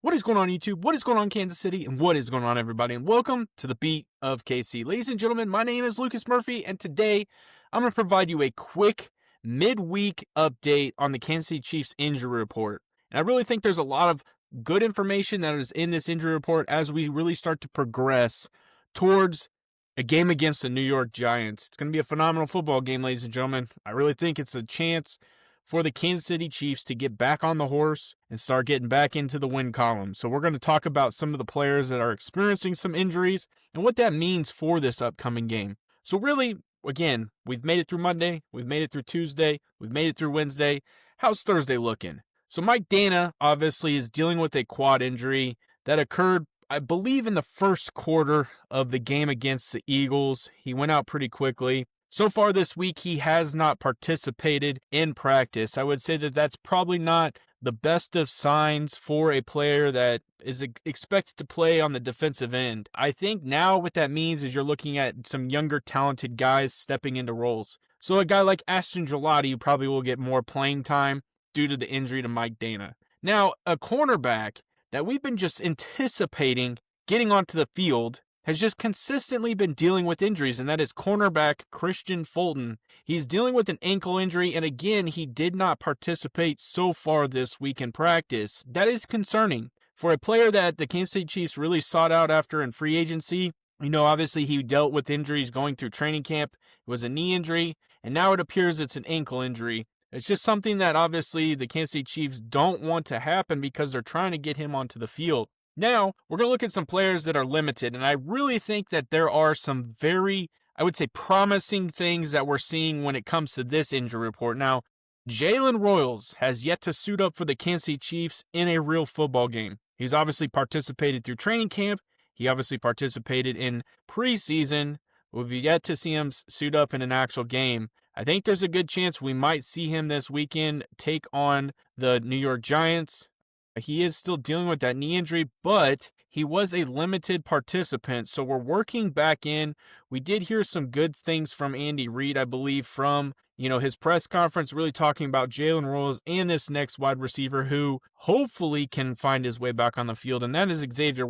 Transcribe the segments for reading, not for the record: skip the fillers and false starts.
What is going on, YouTube? What is going on, Kansas City? And what is going on, everybody? And welcome to the Beat of KC. Ladies and gentlemen, my name is Lucas Murphy, and today I'm going to provide you a quick midweek update on the Kansas City Chiefs injury report. And I really think there's a lot of good information that is in this injury report as we really start to progress towards a game against the New York Giants. It's going to be a phenomenal football game, ladies and gentlemen. I really think it's a chance for the Kansas City Chiefs to get back on the horse and start getting back into the win column. So we're going to talk about some of the players that are experiencing some injuries and what that means for this upcoming game. So really, again, we've made it through Monday, we've made it through Tuesday, we've made it through Wednesday. How's Thursday looking? So Mike Dana obviously is dealing with a quad injury that occurred, I believe, in the first quarter of the game against the Eagles. He went out pretty quickly. So far this week, he has not participated in practice. I would say that that's probably not the best of signs for a player that is expected to play on the defensive end. I think now what that means is you're looking at some younger, talented guys stepping into roles. So a guy like Ashton Gelati probably will get more playing time due to the injury to Mike Dana. Now, a cornerback that we've been just anticipating getting onto the field has just consistently been dealing with injuries, and that is cornerback Christian Fulton. He's dealing with an ankle injury, and again, he did not participate so far this week in practice. That is concerning for a player that the Kansas City Chiefs really sought out after in free agency. You know, obviously he dealt with injuries going through training camp. It was a knee injury, and now it appears it's an ankle injury. It's just something that obviously the Kansas City Chiefs don't want to happen because they're trying to get him onto the field. Now, we're going to look at some players that are limited, and I really think that there are some very, I would say, promising things that we're seeing when it comes to this injury report. Now, Jalen Royals has yet to suit up for the Kansas City Chiefs in a real football game. He's obviously participated through training camp. He obviously participated in preseason. We've yet to see him suit up in an actual game. I think there's a good chance we might see him this weekend take on the New York Giants. He is still dealing with that knee injury, but he was a limited participant, so we're working back in. We did hear some good things from Andy Reid, I believe, from his press conference, really talking about Jalen Royals and this next wide receiver who hopefully can find his way back on the field, and that is Xavier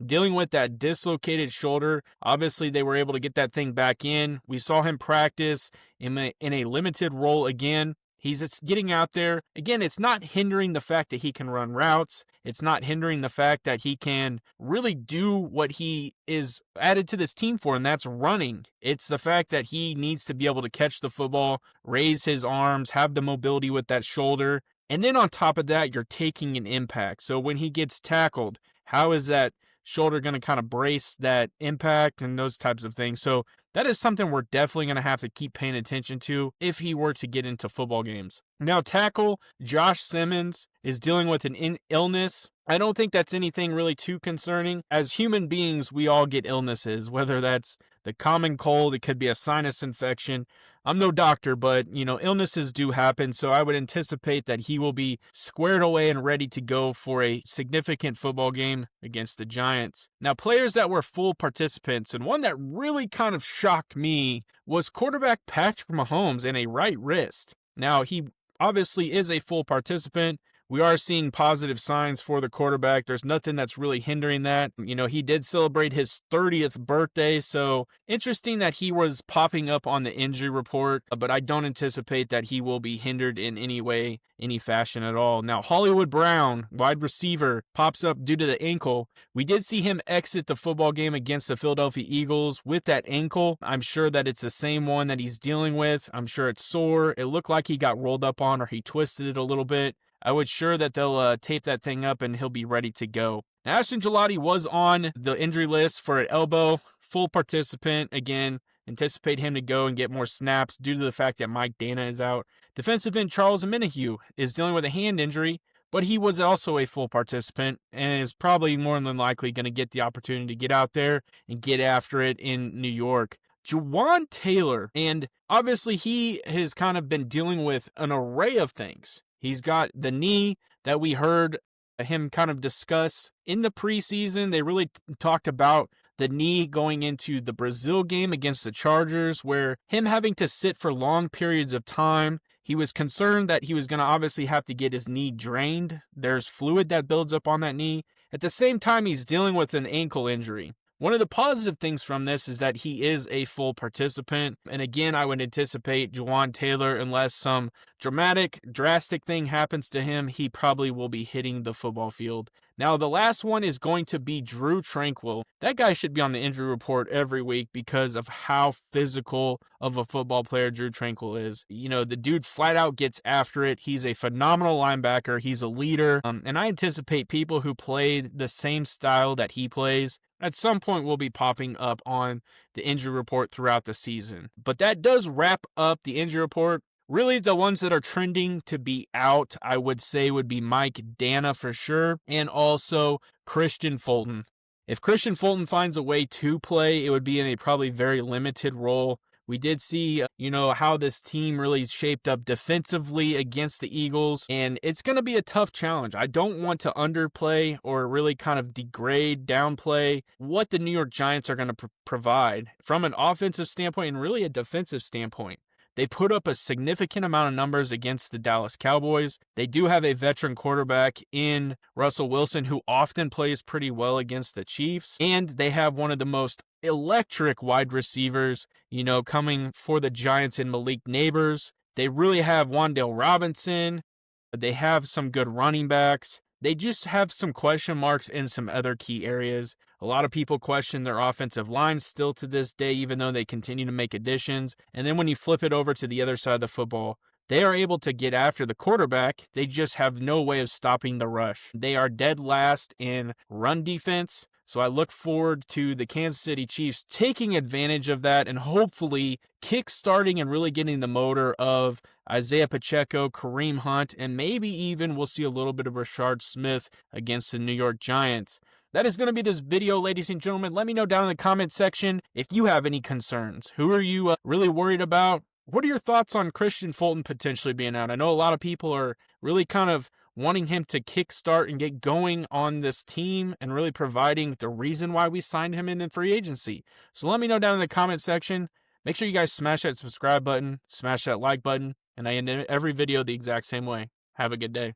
dealing with that dislocated shoulder. Obviously, they were able to get that thing back in. We saw him practice in a limited role again. He's getting out there. Again, it's not hindering the fact that he can run routes. It's not hindering the fact that he can really do what he is added to this team for, and that's running. It's the fact that he needs to be able to catch the football, raise his arms, have the mobility with that shoulder. And then on top of that, you're taking an impact. So when he gets tackled, how is that shoulder going to kind of brace that impact and those types of things? So that is something we're definitely going to have to keep paying attention to if he were to get into football games. Now, tackle Josh Simmons is dealing with an illness. I don't think that's anything really too concerning. As human beings, we all get illnesses, whether that's the common cold, it could be a sinus infection. I'm no doctor, but, illnesses do happen, so I would anticipate that he will be squared away and ready to go for a significant football game against the Giants. Now, players that were full participants, and one that really kind of shocked me was quarterback Patrick Mahomes in a right wrist. Now, he obviously is a full participant. We are seeing positive signs for the quarterback. There's nothing that's really hindering that. He did celebrate his 30th birthday, so interesting that he was popping up on the injury report, but I don't anticipate that he will be hindered in any way, any fashion at all. Now, Hollywood Brown, wide receiver, pops up due to the ankle. We did see him exit the football game against the Philadelphia Eagles with that ankle. I'm sure that it's the same one that he's dealing with. I'm sure it's sore. It looked like he got rolled up on or he twisted it a little bit. I would sure that they'll tape that thing up and he'll be ready to go. Now, Ashton Gelati was on the injury list for an elbow, full participant. Again, anticipate him to go and get more snaps due to the fact that Mike Dana is out. Defensive end Charles Omenihu is dealing with a hand injury, but he was also a full participant and is probably more than likely going to get the opportunity to get out there and get after it in New York. Juwan Taylor, and obviously he has kind of been dealing with an array of things. He's got the knee that we heard him kind of discuss in the preseason. They really talked about the knee going into the Brazil game against the Chargers, where him having to sit for long periods of time, He was concerned that he was going to obviously have to get his knee drained. There's fluid that builds up on that knee. At the same time, he's dealing with an ankle injury. One of the positive things from this is that he is a full participant. And again, I would anticipate Juwan Taylor, unless some drastic thing happens to him, he probably will be hitting the football field. Now, the last one is going to be Drew Tranquill. That guy should be on the injury report every week because of how physical of a football player Drew Tranquill is. You know, the dude flat out gets after it. He's a phenomenal linebacker. He's a leader. And I anticipate people who play the same style that he plays at some point will be popping up on the injury report throughout the season. But that does wrap up the injury report. Really, the ones that are trending to be out, I would say, would be Mike Dana for sure, and also Christian Fulton. If Christian Fulton finds a way to play, it would be in a probably very limited role. We did see, how this team really shaped up defensively against the Eagles, and it's going to be a tough challenge. I don't want to underplay or really kind of downplay what the New York Giants are going to provide from an offensive standpoint and really a defensive standpoint. They put up a significant amount of numbers against the Dallas Cowboys. They do have a veteran quarterback in Russell Wilson who often plays pretty well against the Chiefs. And they have one of the most electric wide receivers, coming for the Giants in Malik Neighbors. They really have Wan'Dale Robinson. They have some good running backs. They just have some question marks in some other key areas. A lot of people question their offensive line still to this day, even though they continue to make additions. And then when you flip it over to the other side of the football, they are able to get after the quarterback. They just have no way of stopping the rush. They are dead last in run defense. So I look forward to the Kansas City Chiefs taking advantage of that and hopefully kick-starting and really getting the motor of Isaiah Pacheco, Kareem Hunt, and maybe even we'll see a little bit of Rashard Smith against the New York Giants. That is going to be this video, ladies and gentlemen. Let me know down in the comment section if you have any concerns. Who are you really worried about? What are your thoughts on Christian Fulton potentially being out? I know a lot of people are really kind of wanting him to kickstart and get going on this team and really providing the reason why we signed him in free agency. So let me know down in the comment section. Make sure you guys smash that subscribe button, smash that like button, and I end every video the exact same way. Have a good day.